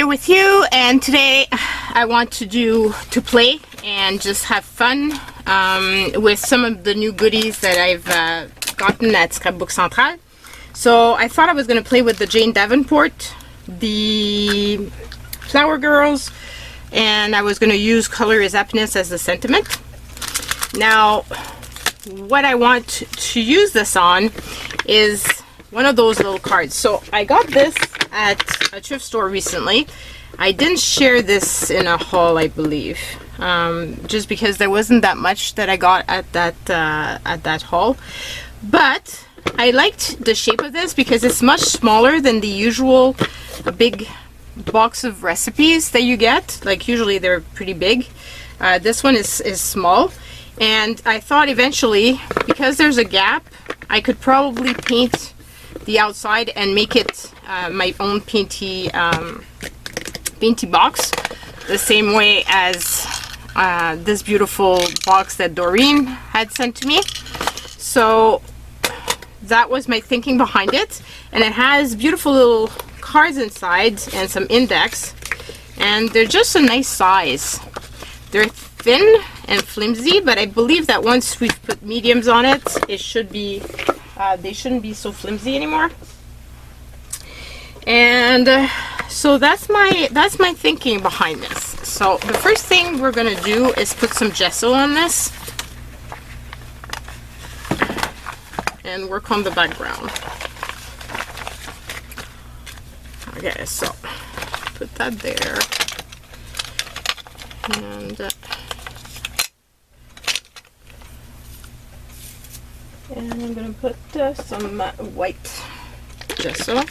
here with you, and today I want to play and just have fun with some of the new goodies that I've gotten at Scrapbook Centrale. So I thought I was going to play with the Jane Davenport, the Flower Girls, and I was going to use Color is Happiness as the sentiment. Now, what I want to use this on is one of those little cards. So I got this at a thrift store recently. I didn't share this in a haul, I believe, just because there wasn't that much that I got at that haul. But I liked the shape of this because it's much smaller than the usual big box of recipes that you get. Like usually they're pretty big. This one is small, and I thought eventually, because there's a gap, I could probably paint the outside and make it my own painty box, the same way as this beautiful box that Doreen had sent to me. So that was my thinking behind it, and it has beautiful little cards inside and some index, and they're just a nice size. They're thin and flimsy, but I believe that once we've put mediums on it, it should be they shouldn't be so flimsy anymore. And so that's my thinking behind this. So the first thing we're gonna do is put some gesso on this and work on the background. Okay, so put that there, and I'm gonna put some white gesso.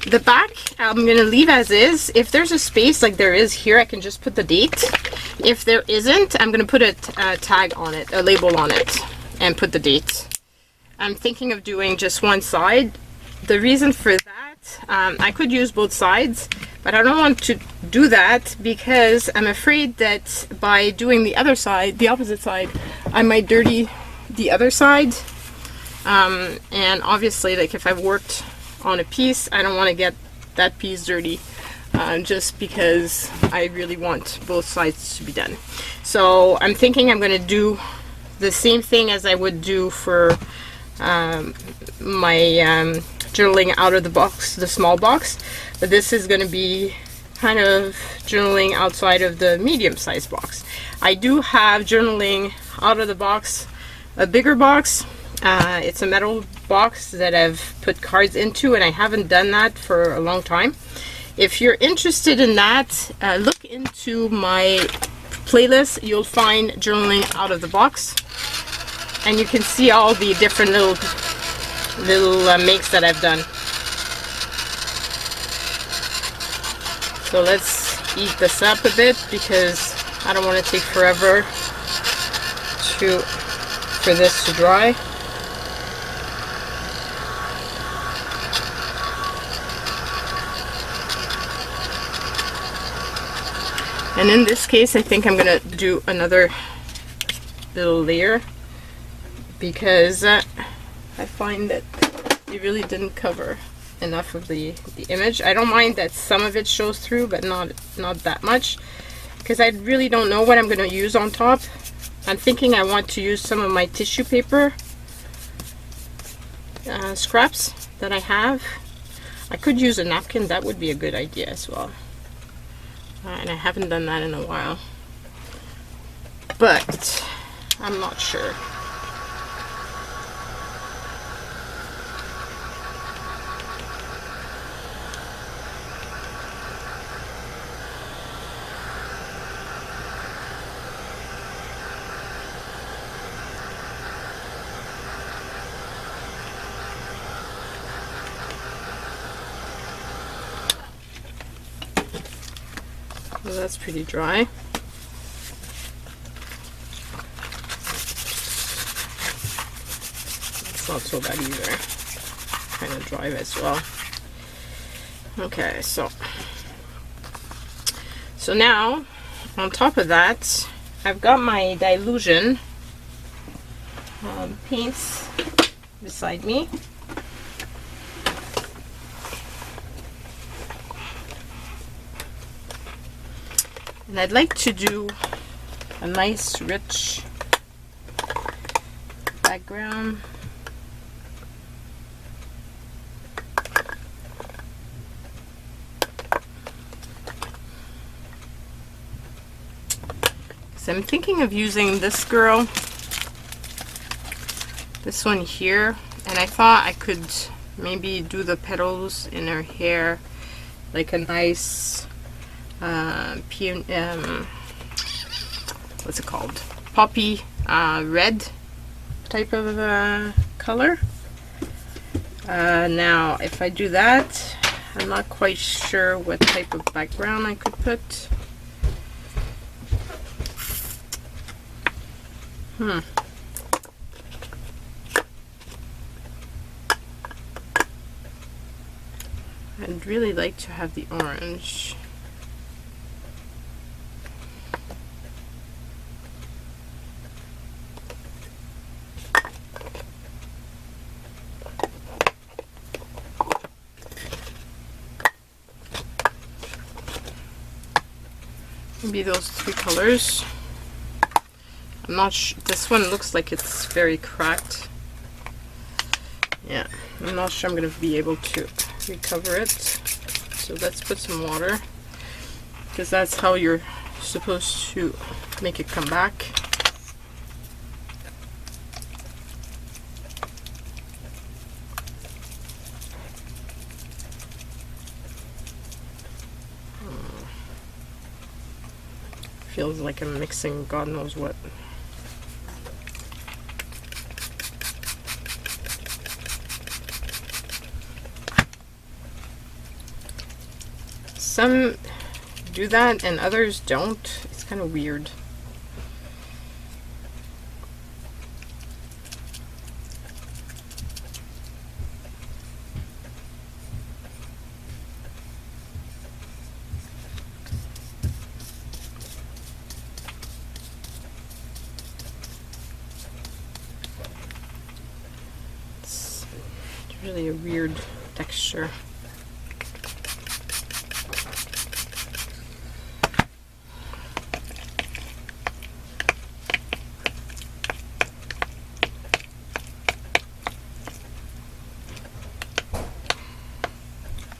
The back I'm gonna leave as is. If there's a space like there is here, I can just put the date. If there isn't, I'm gonna put a tag on it, a label on it, and put the date. I'm thinking of doing just one side. The reason for that, I could use both sides, but I don't want to do that because I'm afraid that by doing the other side, the opposite side, I might dirty the other side. And obviously, like if I've worked on a piece, I don't want to get that piece dirty, just because I really want both sides to be done. So I'm thinking I'm going to do the same thing as I would do for my journaling out of the box, the small box, but this is going to be kind of journaling outside of the medium-sized box. I do have journaling out of the box, a bigger box. It's a metal box that I've put cards into, and I haven't done that for a long time. If you're interested in that, look into my playlist. You'll find journaling out of the box, and you can see all the different little makes that I've done. So let's eat this up a bit because I don't want to take forever for this to dry. And in this case, I think I'm gonna do another little layer because I find that it really didn't cover enough of the image. I don't mind that some of it shows through, but not that much, because I really don't know what I'm gonna use on top. I'm thinking I want to use some of my tissue paper scraps that I have. I could use a napkin. That would be a good idea as well. And I haven't done that in a while, but I'm not sure. So that's pretty dry. It's not so bad either. Kind of dry as well. Okay, so now on top of that, I've got my dilution paints beside me. And I'd like to do a nice rich background. So I'm thinking of using this girl, this one here, and I thought I could maybe do the petals in her hair like a nice what's it called? Poppy red type of color. Now, if I do that, I'm not quite sure what type of background I could put. I'd really like to have the orange. Maybe those three colors. I'm not sure. This one looks like it's very cracked. Yeah, I'm not sure I'm going to be able to recover it. So let's put some water, because that's how you're supposed to make it come back. Feels like I'm mixing God knows what. Some do that and others don't. It's kind of weird. It's really a weird texture.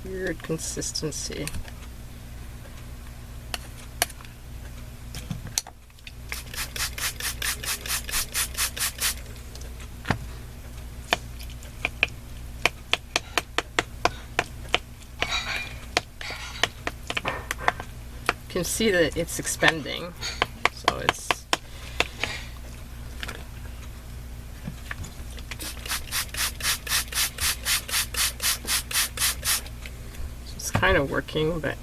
Weird consistency. You can see that it's expanding, so it's kind of working, but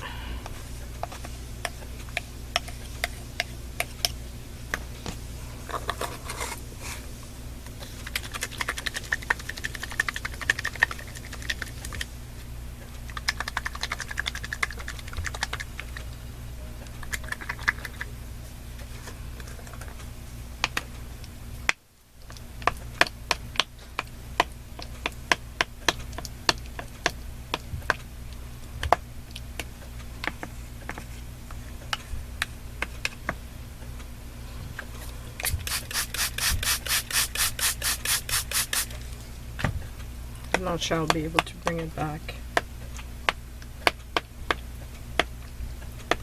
I'm not sure I'll be able to bring it back.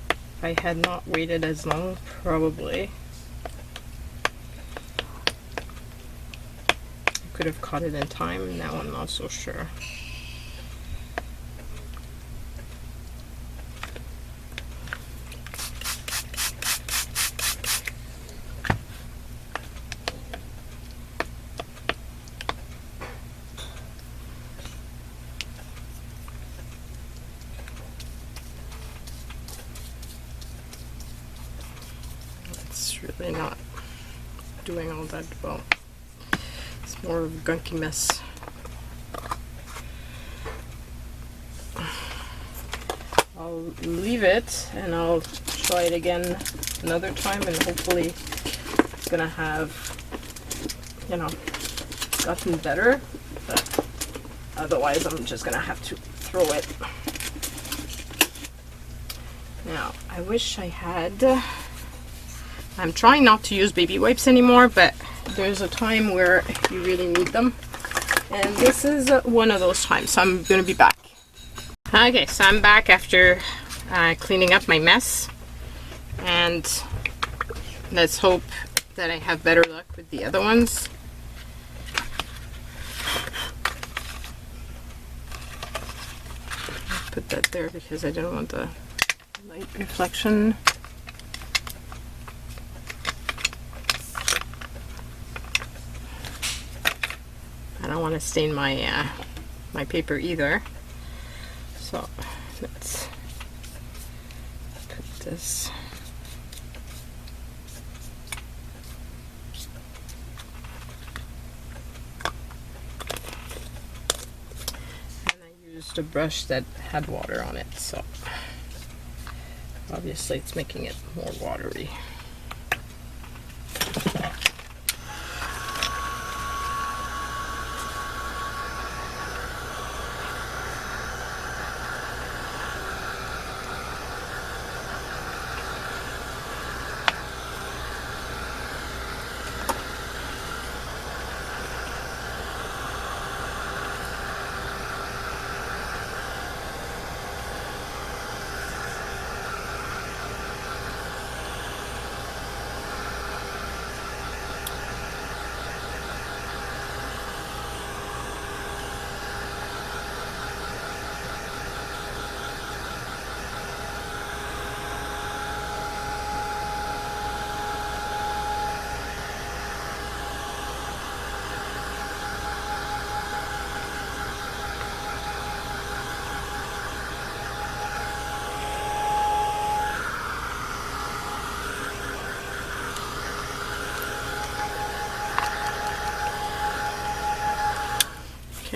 If I had not waited as long, probably I could have caught it in time. Now I'm not so sure. Really not doing all that well. It's more of a gunky mess. I'll leave it and I'll try it again another time, and hopefully it's gonna have, you know, gotten better, but otherwise I'm just gonna have to throw it. Now, I wish I had, I'm trying not to use baby wipes anymore, but there's a time where you really need them. And this is one of those times, so I'm gonna be back. Okay, so I'm back after cleaning up my mess. And let's hope that I have better luck with the other ones. Put that there because I don't want the light reflection. I don't want to stain my my paper either. So let's put this. A brush that had water on it, so obviously it's making it more watery.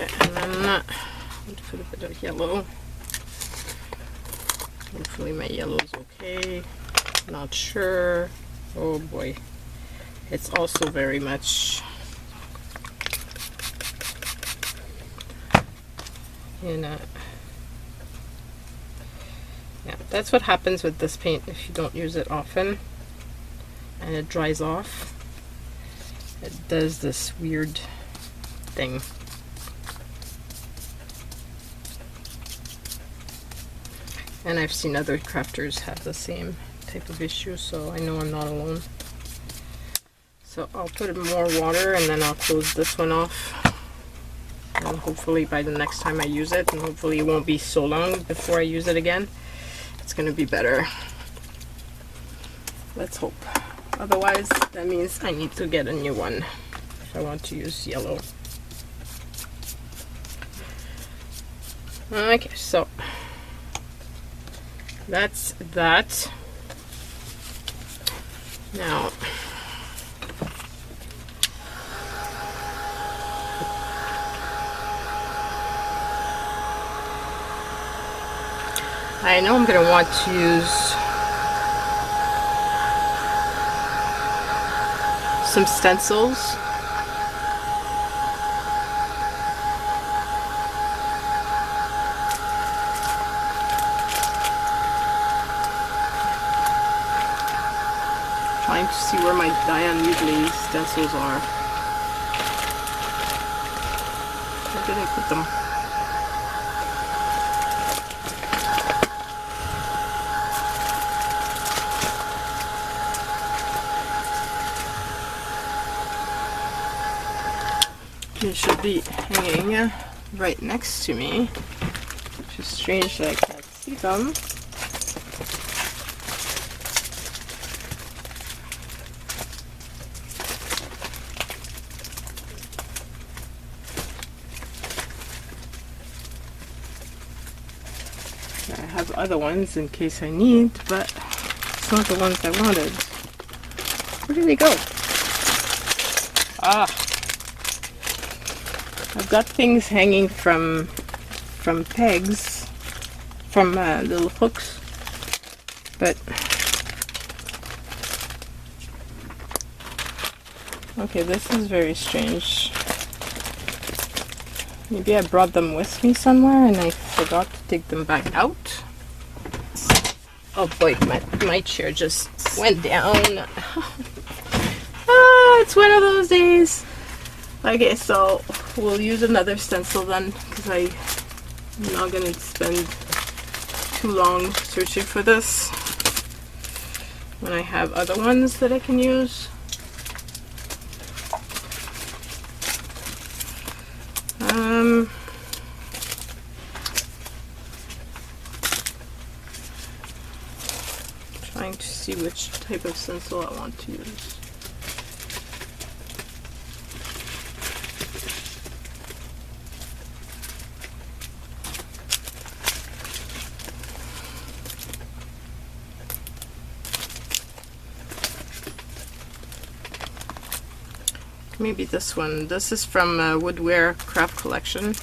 Okay, and then I'm going to put a bit of yellow. Hopefully my yellow's okay. Not sure. Oh boy. It's also very much in a... Yeah, that's what happens with this paint if you don't use it often and it dries off. It does this weird thing. And I've seen other crafters have the same type of issue, so I know I'm not alone. So I'll put more water and then I'll close this one off. And hopefully by the next time I use it, and hopefully it won't be so long before I use it again, it's going to be better. Let's hope. Otherwise, that means I need to get a new one if I want to use yellow. Okay, so that's that. Now, I know I'm going to want to use some stencils. Trying to see where my Diane Usually stencils are. Where did I put them? It should be hanging right next to me, which is strange that I can't see them. I have other ones in case I need, but it's not the ones I wanted. Where did they go? Ah! I've got things hanging from pegs, from little hooks, but okay, this is very strange. Maybe I brought them with me somewhere and I forgot to take them back out. Oh boy, my chair just went down. It's one of those days. Okay, so we'll use another stencil then, because I'm not going to spend too long searching for this when I have other ones that I can use. Trying to see which type of stencil I want to use. Maybe this one. This is from Woodware Craft Collection.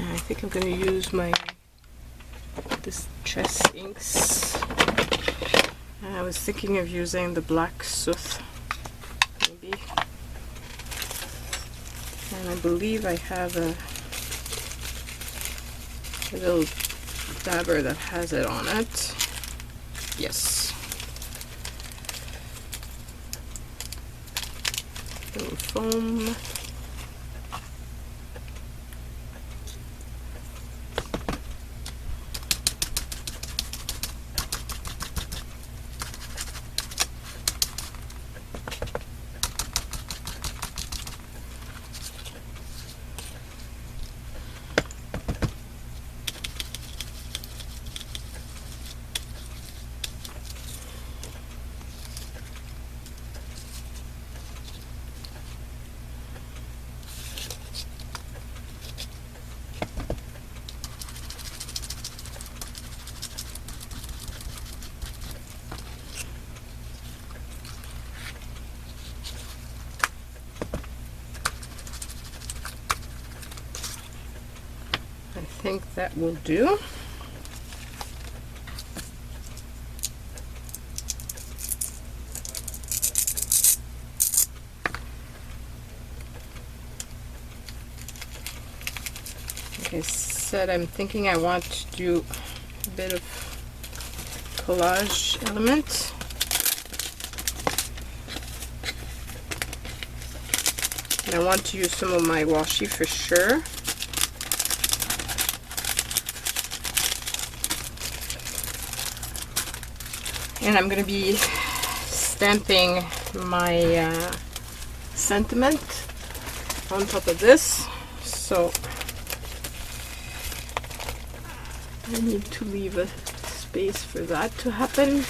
I think I'm going to use my Distress inks. I was thinking of using the black soot, maybe. And I believe I have a little dabber that has it on it. Yes. Little foam. I think that will do. Like I said, I'm thinking I want to do a bit of collage element. And I want to use some of my washi for sure. And I'm going to be stamping my sentiment on top of this. So I need to leave a space for that to happen.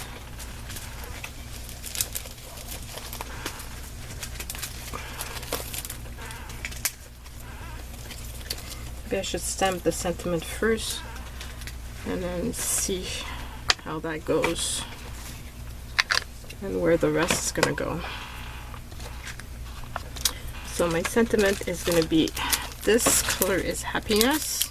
Maybe I should stamp the sentiment first and then see how that goes and where the rest is going to go. So my sentiment is going to be, this color is happiness.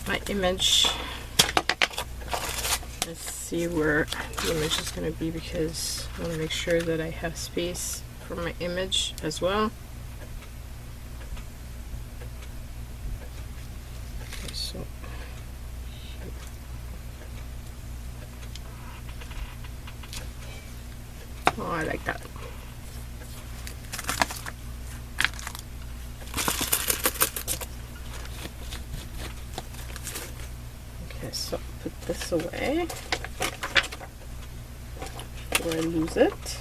My image, let's see where the image is going to be, because I want to make sure that I have space for my image as well. Okay, so oh, I like that. So put this away before I lose it.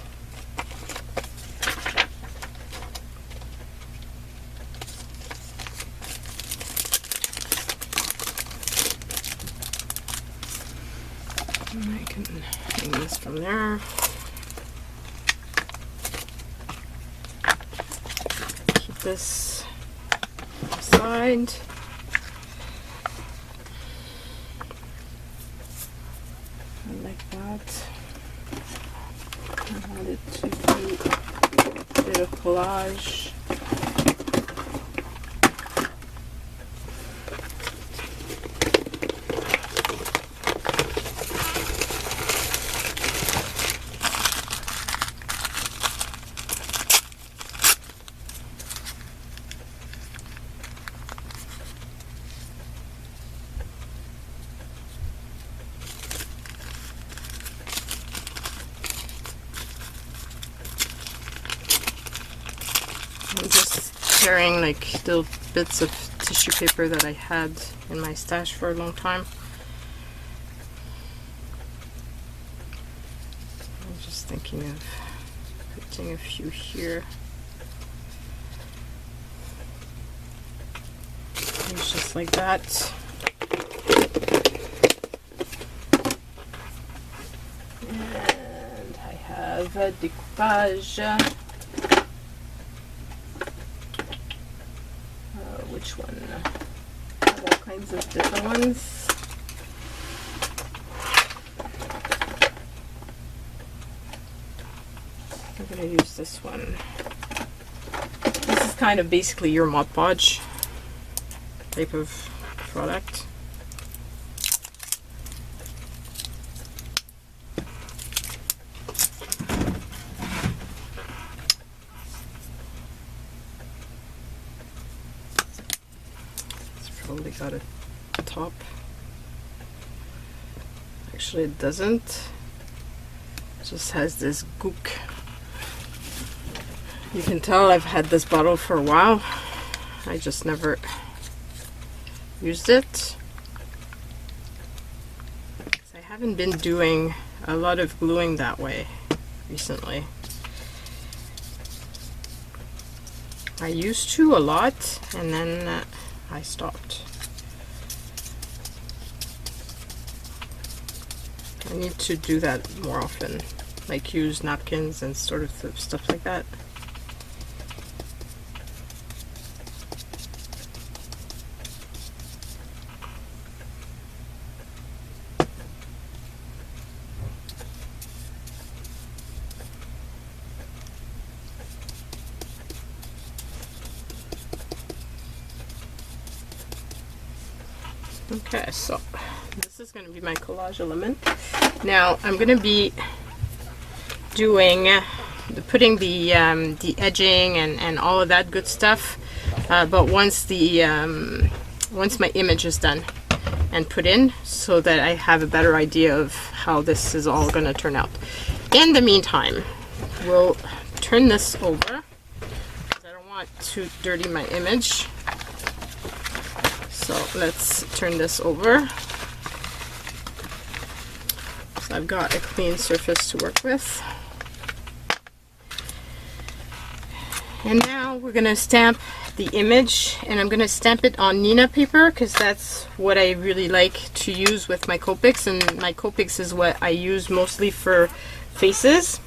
can hang this from there. Keep this aside. Like that. I wanted to do a bit of collage. I'm just carrying like little bits of tissue paper that I had in my stash for a long time. I'm just thinking of putting a few here. It's just like that. And I have a découpage. Which one? I have all kinds of different ones. I'm going to use this one. This is kind of basically your Mod Podge type of product. Probably got a top. Actually it doesn't. It just has this gook. You can tell I've had this bottle for a while. I just never used it. I haven't been doing a lot of gluing that way recently. I used to a lot, and then I stopped. I need to do that more often, like use napkins and sort of stuff like that. Okay, so this is going to be my collage element. Now I'm going to be doing putting the edging and all of that good stuff, but once my image is done and put in, so that I have a better idea of how this is all going to turn out. In the meantime, we'll turn this over because I don't want to dirty my image. So let's turn this over. So I've got a clean surface to work with. And now we're going to stamp the image, and I'm going to stamp it on Nina paper because that's what I really like to use with my Copics, and my Copics is what I use mostly for faces.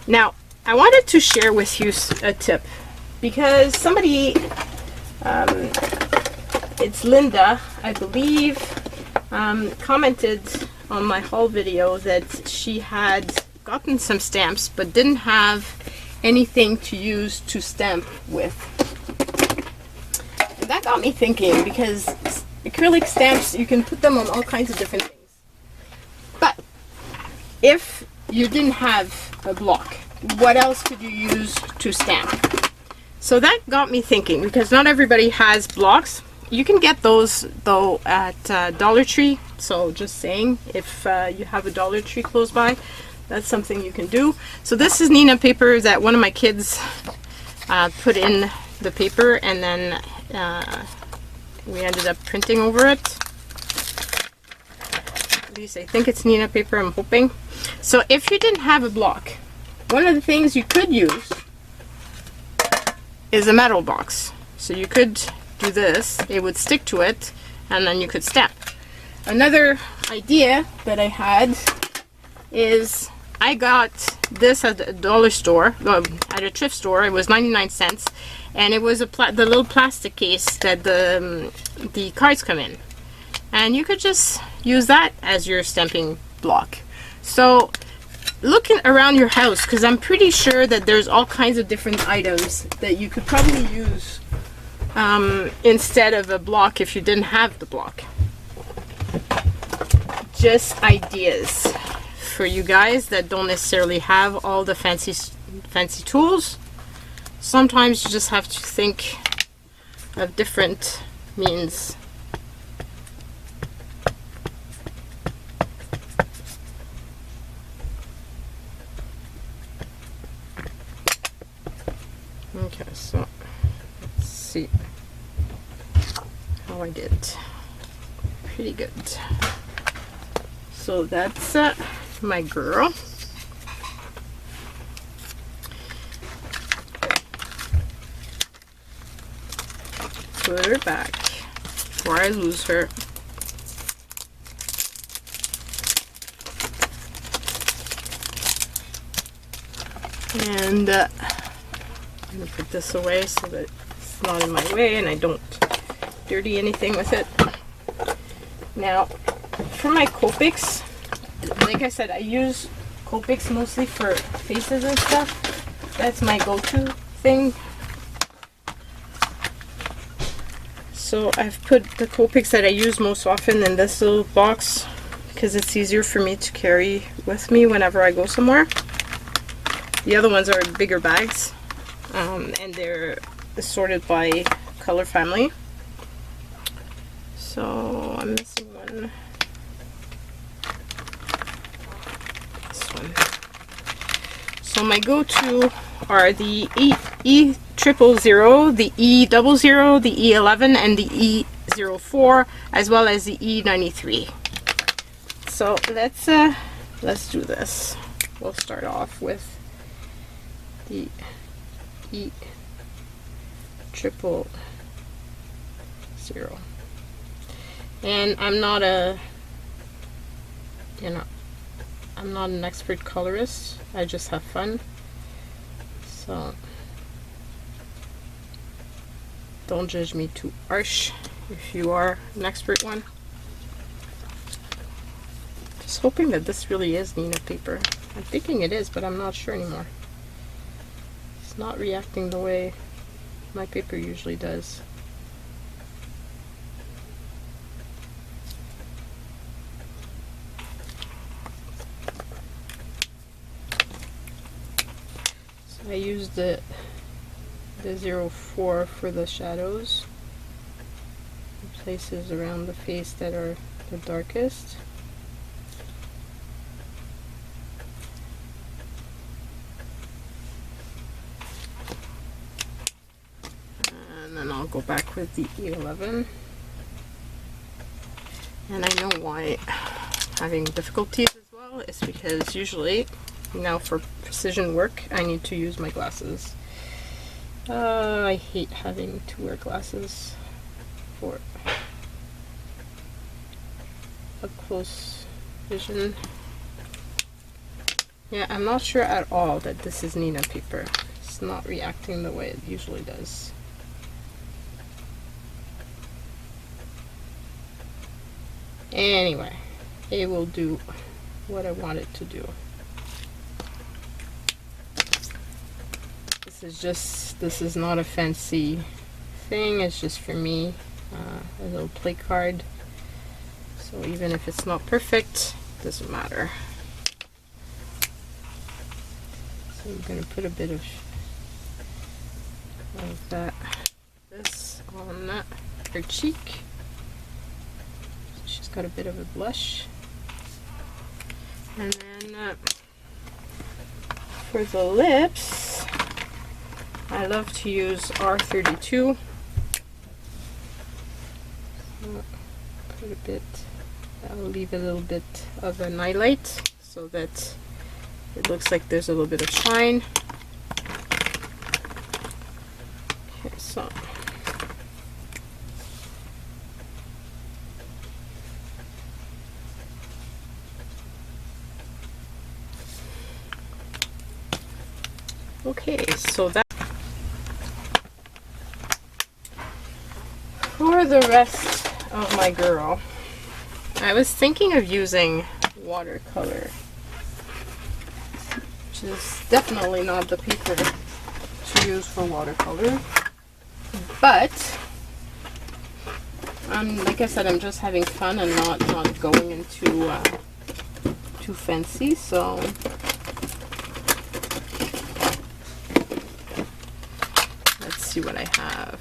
Now I wanted to share with you a tip because somebody it's Linda, I believe, commented on my haul video that she had gotten some stamps but didn't have anything to use to stamp with. And that got me thinking, because acrylic stamps, you can put them on all kinds of different things. But if you didn't have a block, what else could you use to stamp? So that got me thinking, because not everybody has blocks. You can get those though at Dollar Tree, so just saying, if you have a Dollar Tree close by, that's something you can do. So this is Nina paper that one of my kids put in the paper, and then we ended up printing over it. At least I think it's Nina paper, I'm hoping. So if you didn't have a block, one of the things you could use is a metal box. So you could do this, it would stick to it, and then you could stamp. Another idea that I had is I got this at the dollar store, at a thrift store. It was 99 cents, and it was the little plastic case that the cards come in, and you could just use that as your stamping block. So looking around your house, because I'm pretty sure that there's all kinds of different items that you could probably use instead of a block if you didn't have the block. Just ideas for you guys that don't necessarily have all the fancy tools. Sometimes you just have to think of different means. Okay, so let's see how I did. Pretty good. So that's my girl. Put her back before I lose her. And I'm gonna put this away so that it's not in my way and I don't dirty anything with it. Now, for my Copics, like I said, I use Copics mostly for faces and stuff. That's my go-to thing. So I've put the Copics that I use most often in this little box because it's easier for me to carry with me whenever I go somewhere. The other ones are bigger bags, and they're sorted by color family. So I'm missing one. This one. So my go-to are the E000, the E00, the E11, and the E04, as well as the E93. So let's do this. We'll start off with the E000. And I'm not an expert colorist. I just have fun. So don't judge me too harsh if you are an expert one. Just hoping that this really is Nina paper. I'm thinking it is, but I'm not sure anymore. It's not reacting the way my paper usually does. I used the 04 for the shadows, the places around the face that are the darkest. And then I'll go back with the E11. And I know why I'm having difficulties as well. It's because usually, now for precision work, I need to use my glasses. I hate having to wear glasses for up close vision. Yeah, I'm not sure at all that this is Nina paper. It's not reacting the way it usually does. Anyway, it will do what I want it to do. This is not a fancy thing, it's just for me, a little play card. So even if it's not perfect, it doesn't matter. So I'm going to put a bit of this on her cheek. She's got a bit of a blush. And then for the lips, I love to use R32. Put a bit, I'll leave a little bit of an highlight so that it looks like there's a little bit of shine. Okay, so Okay, so that for the rest of my girl, I was thinking of using watercolor, which is definitely not the paper to use for watercolor, but like I said, I'm just having fun and not going into too fancy. So let's see what I have.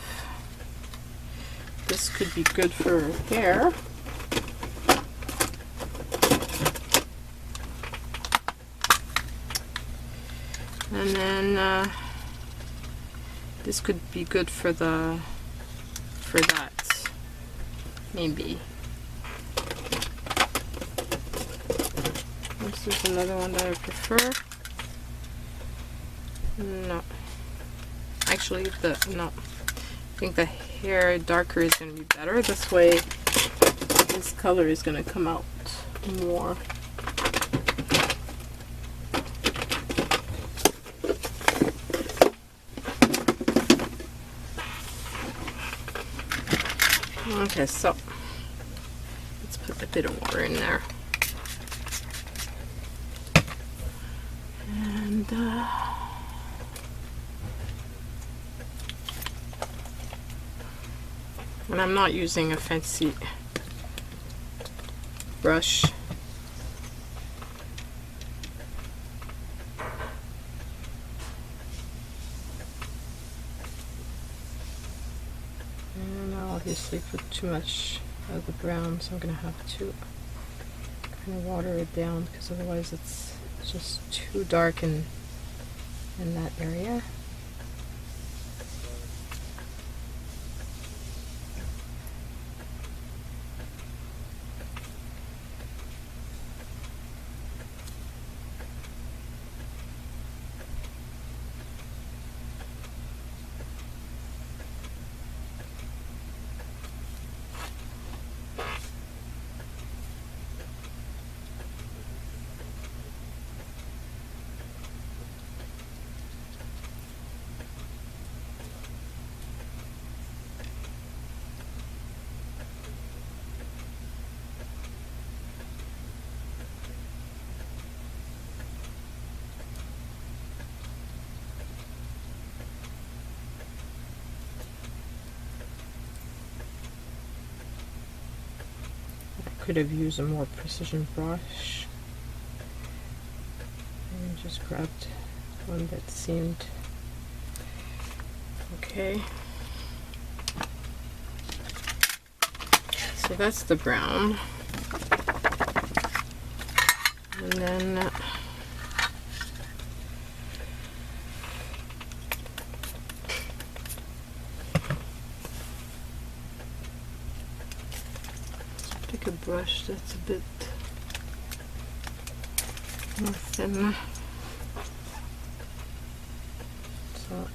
This could be good for hair. And then this could be good for that, maybe. This is another one that I prefer. No. Actually, no. I think the hair darker is going to be better. This way, this color is going to come out more. Okay, so let's put a bit of water in there. And I'm not using a fancy brush. And I'll obviously put too much of the brown, so I'm going to have to kind of water it down, because otherwise it's just too dark in that area. Could have used a more precision brush and just grabbed one that seemed okay. So that's the brown, and then a brush that's a bit more thin. So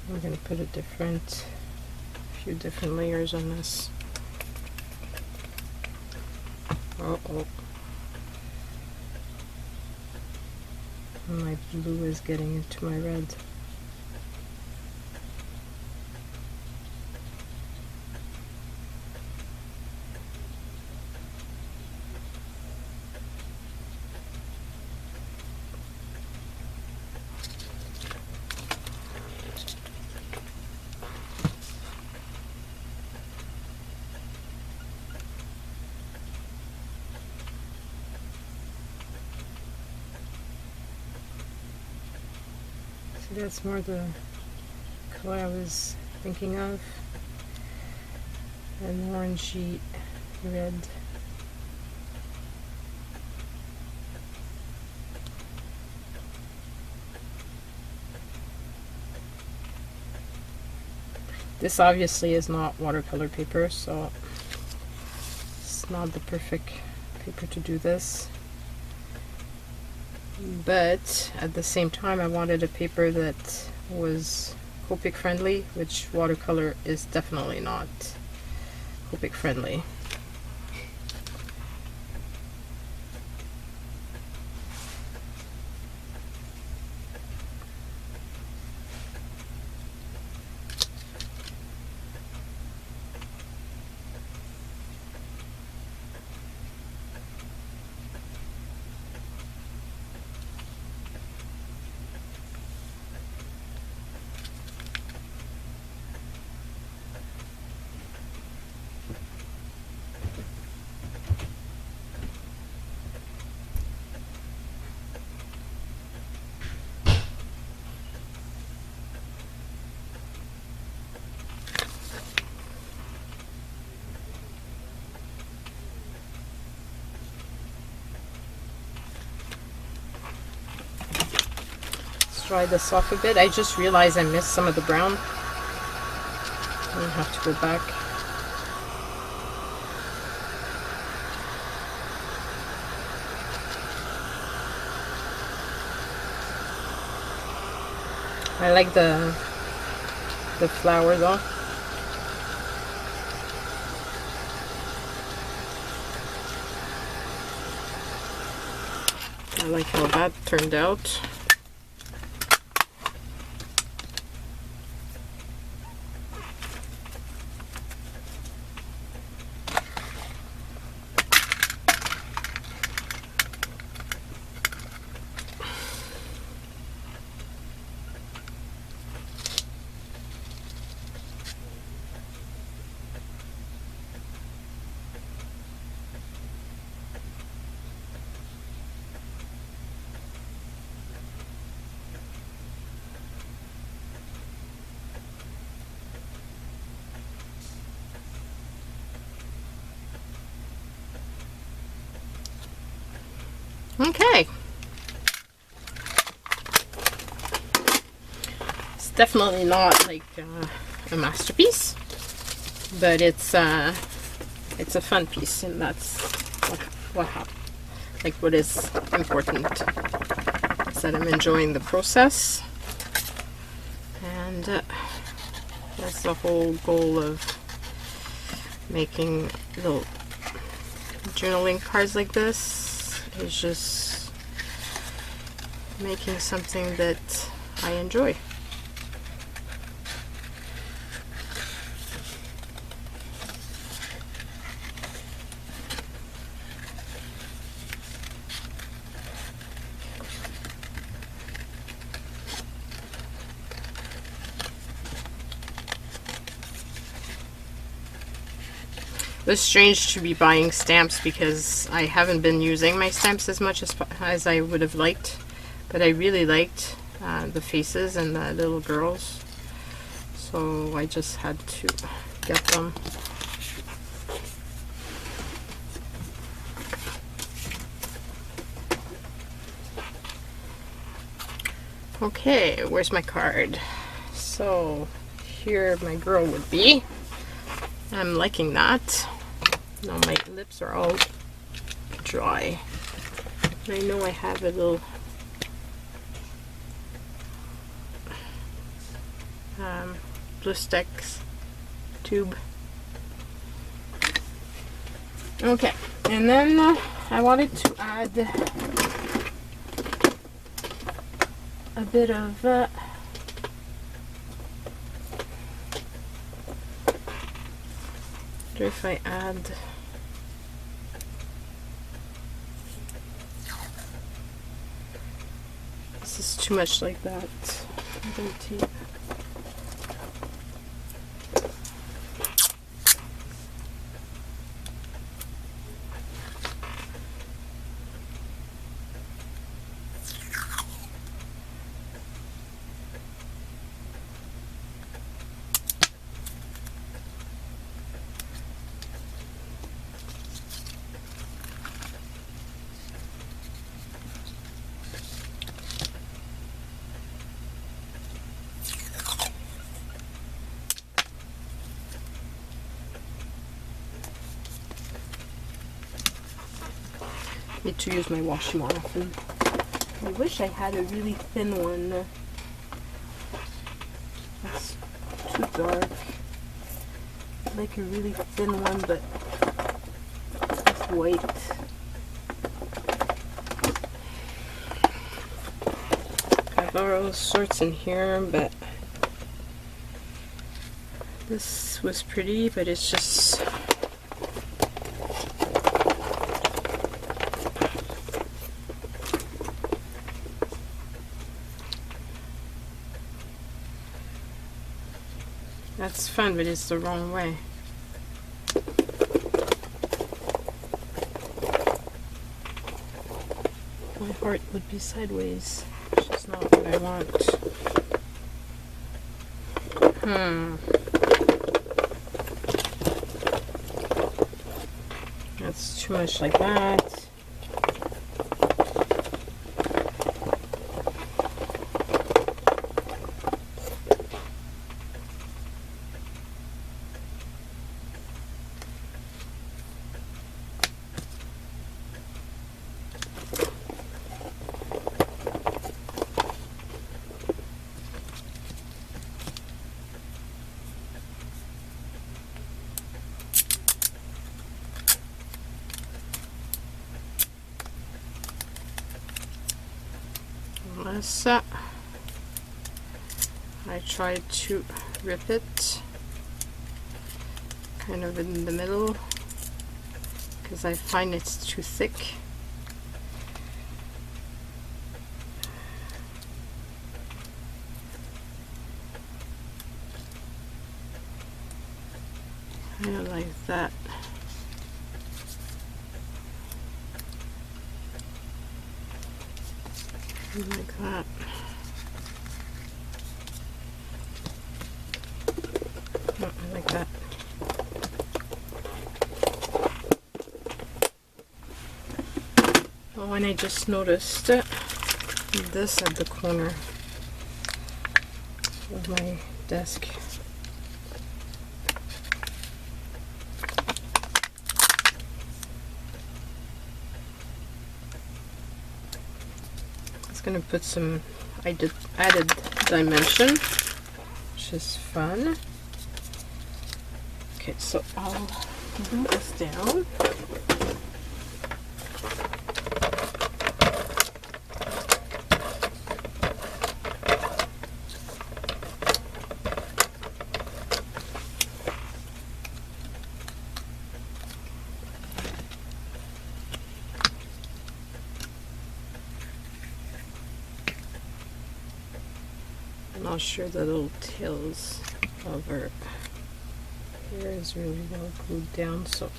we're going to put a few different layers on this. Uh-oh. My blue is getting into my red. That's more the color I was thinking of, an orangey red. This obviously is not watercolor paper, so it's not the perfect paper to do this. but at the same time I wanted a paper that was Copic friendly, which watercolor is definitely not Copic friendly. Dry this off a bit. I just realized I missed some of the brown. I have to go back. I like the flower though. I like how that turned out. Okay. It's definitely not like a masterpiece, but it's a fun piece, and that's what is important, is that I'm enjoying the process, and that's the whole goal of making little journaling cards like this. Is just making something that I enjoy. It was strange to be buying stamps because I haven't been using my stamps as much as I would have liked, but I really liked the faces and the little girls, so I just had to get them. Okay, where's my card? So here my girl would be. I'm liking that. Now my lips are all dry. I know I have a little Blue Sticks tube. Okay, and then I wanted to add a bit of if I add this is too much like that. Tape. Need to use my washi more often. I wish I had a really thin one. That's too dark. I'd like a really thin one, but it's white. I've got all sorts in here, but this was pretty, but it's just that's fun, but it's the wrong way. My heart would be sideways, which is not what I want. That's too much like that. I tried to rip it kind of in the middle because I find it's too thick. Kind of like that. Like that. Oh, I like that. Oh, and I just noticed this at the corner of my desk. Going to put some added dimension, which is fun. Okay, so I'll glue this down. I'm not sure the little tails of her hair is really well glued down, so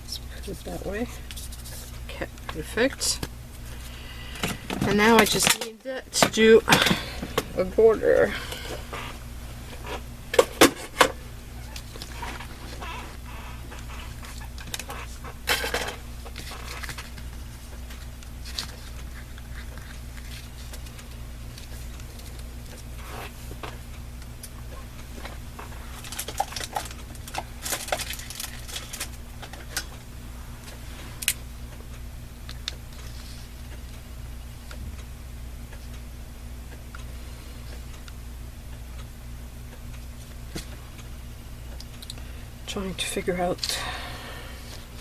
let's put it that way. Okay, perfect. And now I just need to do a border. Trying to figure out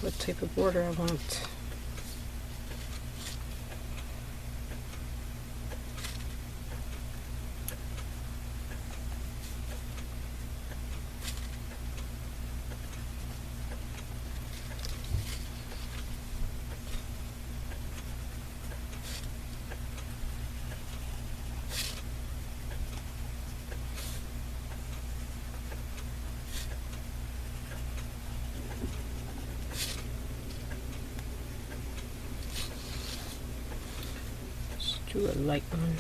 what type of border I want. Do a light one.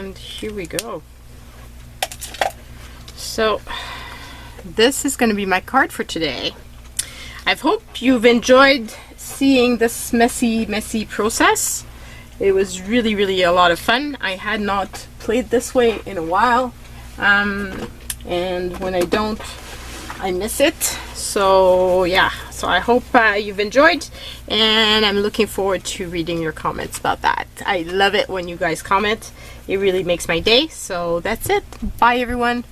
And here we go. So this is going to be my card for today. I hope you've enjoyed seeing this messy process. It was really a lot of fun. I had not played this way in a while, and when I don't, I miss it. So yeah, so I hope you've enjoyed, and I'm looking forward to reading your comments about that. I love it when you guys comment. It really makes my day. So that's it. Bye everyone.